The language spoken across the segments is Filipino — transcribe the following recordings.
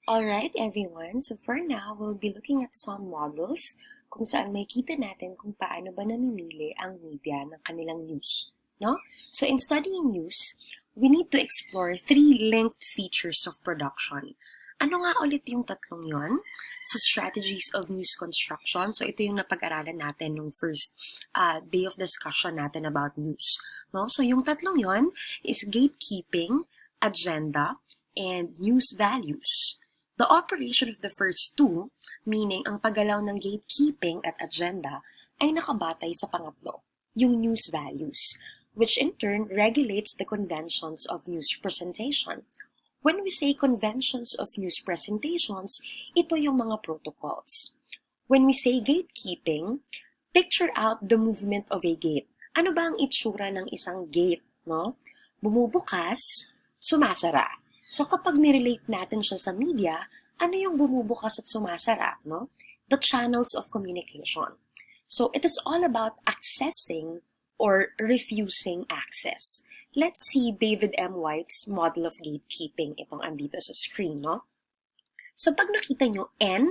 Alright everyone, so for now, we'll be looking at some models kung saan makikita natin kung paano ba namimili ang media ng kanilang news. No? So in studying news, we need to explore three linked features of production. Ano nga ulit yung tatlong yon? Sa strategies of news construction, so ito yung napag-aralan natin nung first day of discussion natin about news. No? So yung tatlong yon is gatekeeping, agenda, and news values. The operation of the first two, meaning ang paggalaw ng gatekeeping at agenda, ay nakabatay sa pangatlo, yung news values, which in turn regulates the conventions of news presentation. When we say conventions of news presentations, ito yung mga protocols. When we say gatekeeping, picture out the movement of a gate. Ano ba ang itsura ng isang gate? No? Bumubukas, sumasara. So kapag nirelate natin siya sa media, ano yung bumubukas at sumasara? No? The channels of communication. So it is all about accessing or refusing access. Let's see David M. White's model of gatekeeping. Itong andito sa screen. No? So pag nakita nyo, N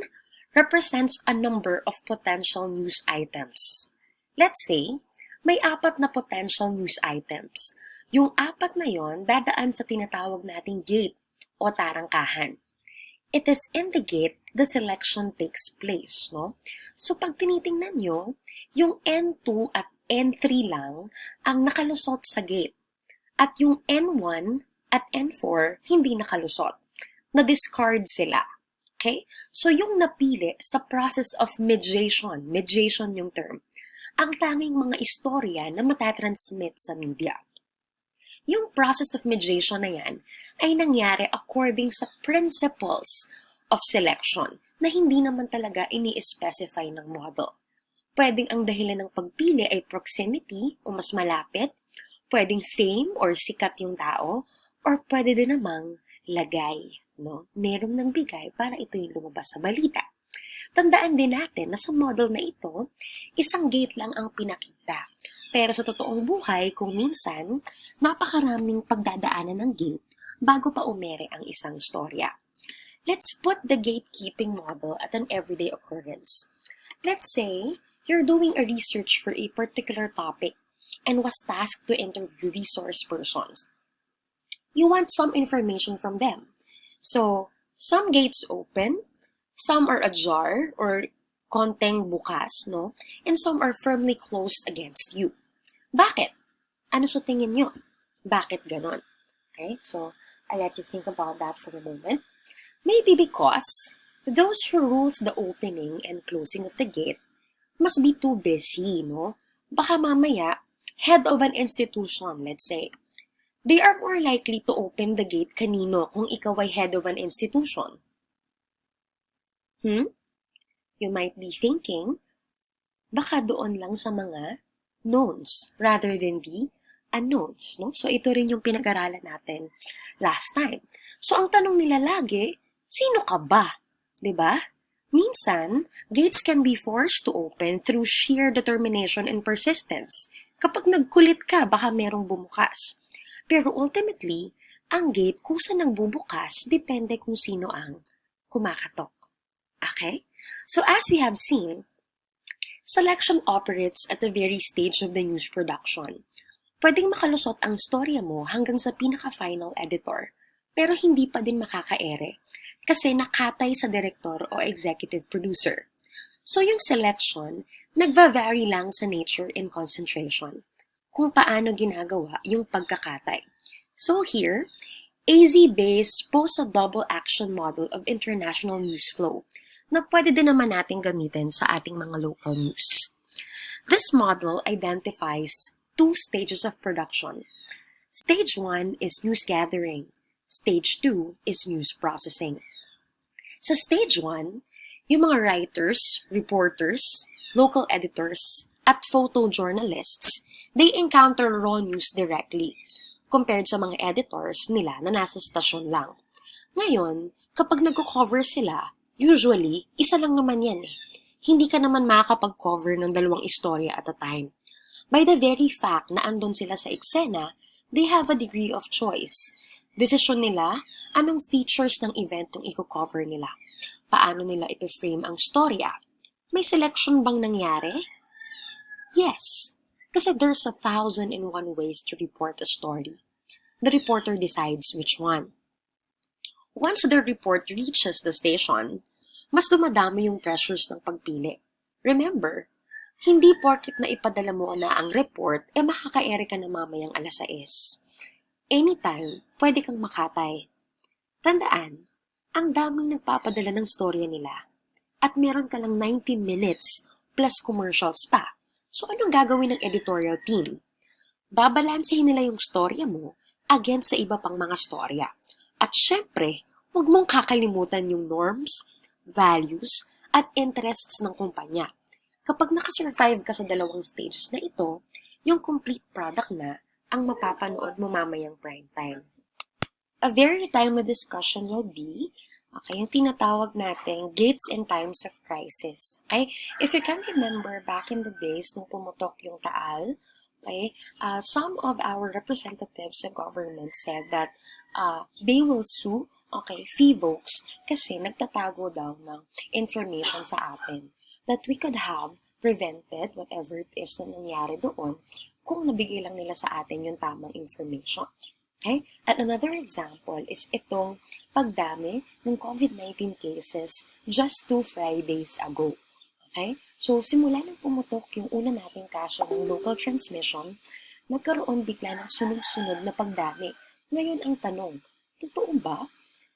represents a number of potential news items. Let's say, may 4 na potential news items. Yung 4 na yon dadaan sa tinatawag nating gate o tarangkahan. It is in the gate the selection takes place, no? So pag tinitingnan nyo, yung N2 at N3 lang ang nakalusot sa gate. At yung N1 at N4 hindi nakalusot. Na-discard sila. Okay? So yung napili sa process of mediation yung term, ang tanging mga istorya na matatransmit sa media. Yung process of mediation na yan ay nangyari according sa principles of selection na hindi naman talaga ini-specify ng model. Pwedeng ang dahilan ng pagpili ay proximity o mas malapit, pwedeng fame or sikat yung tao, or pwede din namang lagay. No? Merong nang bigay para ito yung lumabas sa balita. Tandaan din natin na sa model na ito, isang gate lang ang pinakita. Pero sa totoong buhay, kung minsan, napakaraming pagdadaanan ng gate bago pa umere ang isang storya. Let's put the gatekeeping model at an everyday occurrence. Let's say you're doing a research for a particular topic and was tasked to interview resource persons. You want some information from them. So, some gates open, some are ajar or konteng bukas, no? And some are firmly closed against you. Bakit? Ano sa tingin nyo? Bakit ganon? Okay, so I'll let you think about that for a moment. Maybe because those who rules the opening and closing of the gate must be too busy, no? Baka mamaya, head of an institution, let's say, they are more likely to open the gate kanino kung ikaw ay head of an institution. You might be thinking, baka doon lang sa mga knowns rather than the unknowns. No? So ito rin yung pinag-aralan natin last time. So ang tanong nila lagi, sino ka ba? 'Di ba? Minsan, gates can be forced to open through sheer determination and persistence. Kapag nagkulit ka, baka merong bumukas. Pero ultimately, ang gate kung saan nagbubukas, depende kung sino ang kumakatok. Okay? So as we have seen, selection operates at the very stage of the news production. Pwedeng makalusot ang storya mo hanggang sa pinaka-final editor, pero hindi pa din makakaere kasi nakatay sa director o executive producer. So yung selection, nagva-vary lang sa nature and concentration kung paano ginagawa yung pagkakatay. So here, AZ-based pose a double action model of international news flow na pwede din naman natin gamitin sa ating mga local news. This model identifies 2 stages of production. Stage 1 is news gathering. Stage 2 is news processing. Sa stage 1, yung mga writers, reporters, local editors, at photojournalists, they encounter raw news directly compared sa mga editors nila na nasa stasyon lang. Ngayon, kapag nagko-cover sila, usually, isa lang naman yan eh. Hindi ka naman makakapag-cover ng 2 istorya at a time. By the very fact na andun sila sa eksena, they have a degree of choice. Desisyon nila, anong features ng event yung i-cover nila? Paano nila ito-frame ang storya? May selection bang nangyari? Yes, kasi there's 1,001 ways to report a story. The reporter decides which one. Once the report reaches the station, mas dumadami yung pressures ng pagpili. Remember, hindi porket na ipadala mo na ang report, makaka-ere ka na mamayang alas 6. Anytime, pwede kang makatay. Tandaan, ang daming nagpapadala ng storya nila at meron ka lang 90 minutes plus commercials pa. So anong gagawin ng editorial team? Babalansehin nila yung storya mo against sa iba pang mga storya. At syempre, huwag mong kakalimutan yung norms, values, at interests ng kumpanya. Kapag nakasurvive ka sa dalawang stages na ito, yung complete product na ang mapapanood mo mamayang prime time. A very timely discussion will be, yung tinatawag natin gates and times of crisis. Okay? If you can remember, back in the days nung pumutok yung Taal, some of our representatives sa government said that they will sue, FIVOLKS, kasi nagtatago daw ng information sa atin that we could have prevented whatever it is na nangyari doon kung nabigay lang nila sa atin yung tamang information. Okay? At another example is itong pagdami ng COVID-19 cases just 2 Fridays ago. Okay? So, simula nang pumutok yung una nating kaso ng local transmission, nagkaroon bigla ng sunod-sunod na pagdami. Ngayon ang tanong, totoo ba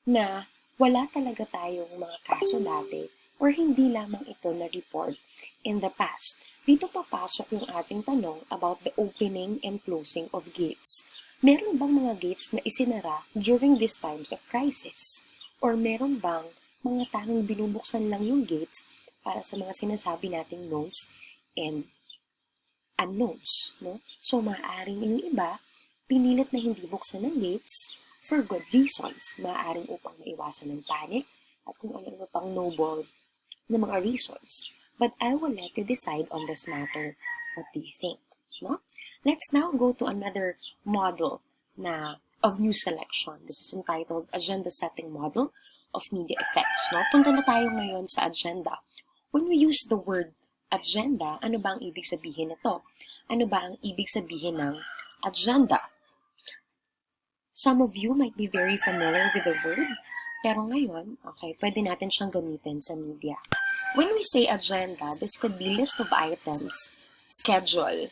na wala talaga tayong mga kaso dati or hindi lamang ito na-report in the past? Dito papasok yung ating tanong about the opening and closing of gates. Meron bang mga gates na isinara during these times of crisis? Or meron bang mga tanging binubuksan lang yung gates para sa mga sinasabi nating knowns and unknowns? No? So, maaaring yung iba, pinilit na hindi buksan ng gates for good reasons. Maaaring upang maiwasan ng panic at kung ano-ano pang noble na mga reasons. But I will let you decide on this matter. What do you think? No? Let's now go to another model of news selection. This is entitled Agenda Setting Model of Media Effects. No? Punta na tayo ngayon sa agenda. When we use the word agenda, ano ba ang ibig sabihin nito? Ano ba ang ibig sabihin ng agenda? Some of you might be very familiar with the word, pero ngayon, pwede natin siyang gamitin sa media. When we say agenda, this could be list of items, schedule,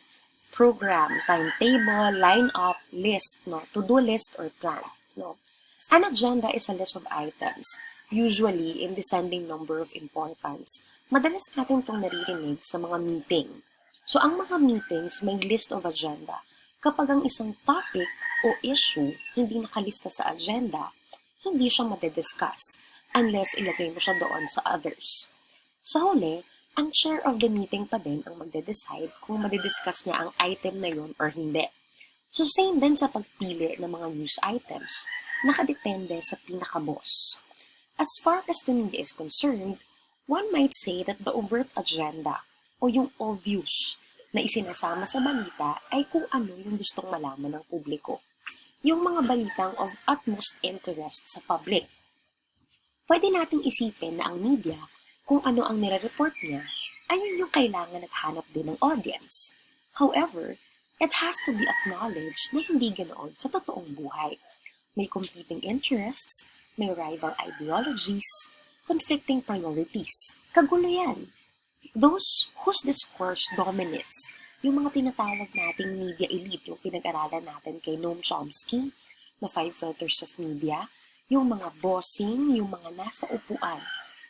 program, timetable, line-up, list, no? To-do list or plan. No? An agenda is a list of items, usually in descending number of importance. Madalas natin itong naririnig sa mga meeting. So, ang mga meetings may list of agenda. Kapag ang isang topic o issue hindi nakalista sa agenda, hindi siya madidiscuss unless ilagay mo siya doon sa others. Sa huli, ang chair of the meeting pa din ang magde-decide kung madidiscuss niya ang item na yun or hindi. So same din sa pagpili ng mga news items, nakadepende sa pinaka-boss. As far as the media is concerned, one might say that the overt agenda o yung obvious na isinasama sa balita ay kung ano yung gustong malaman ng publiko. Yung mga balitang of utmost interest sa public. Pwede nating isipin na ang media, kung ano ang nire-report niya, ayun yung kailangan at hanap din ng audience. However, it has to be acknowledged na hindi ganoon sa totoong buhay. May competing interests, may rival ideologies, conflicting priorities. Kagulo yan. Those whose discourse dominates, yung mga tinatawag nating media elite, yung pinag-aralan natin kay Noam Chomsky, na 5 filters of media, yung mga bossing, yung mga nasa upuan,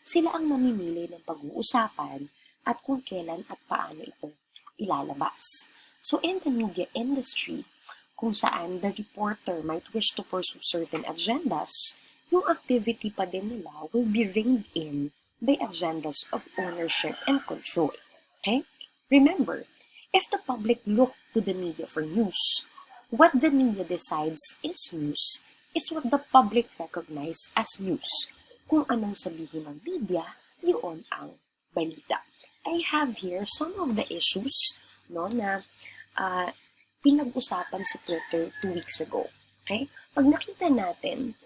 sila ang mamimili ng pag-uusapan at kung kailan at paano ito ilalabas. So in the media industry, kung saan the reporter might wish to pursue certain agendas, yung activity pa din nila will be reined in by agendas of ownership and control. Okay? Remember, if the public look to the media for news, what the media decides is news is what the public recognize as news. Kung anong sabihin ng media, yun ang balita. I have here some of the issues na pinag-usapan sa Twitter 2 weeks ago. Okay? Pag nakita natin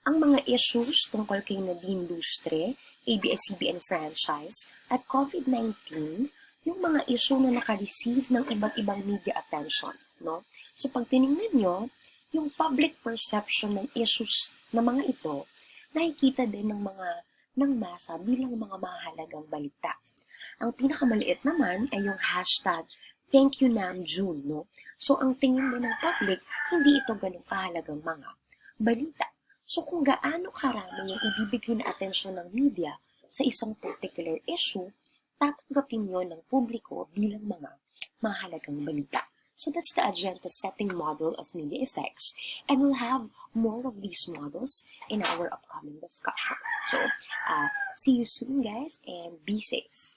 ang mga issues tungkol kay Nadine Lustre, ABS-CBN franchise, at COVID-19, yung mga issue na naka-receive ng iba't ibang media attention, no? So pag tinignan nyo, yung public perception ng issues na mga ito, nakikita din ng masa bilang mga mahalagang balita. Ang pinakamaliit naman ay yung hashtag Thank you Namjoon, no? So ang tingin din ng public, hindi ito ganun kahalagang mga balita. So kung gaano karami yung ibibigay na atensyon ng media sa isang particular issue, tatanggapin yon ng publiko bilang mga mahalagang balita. So that's the agenda setting model of media effects, and we'll have more of these models in our upcoming discussion. So see you soon, guys, and be safe.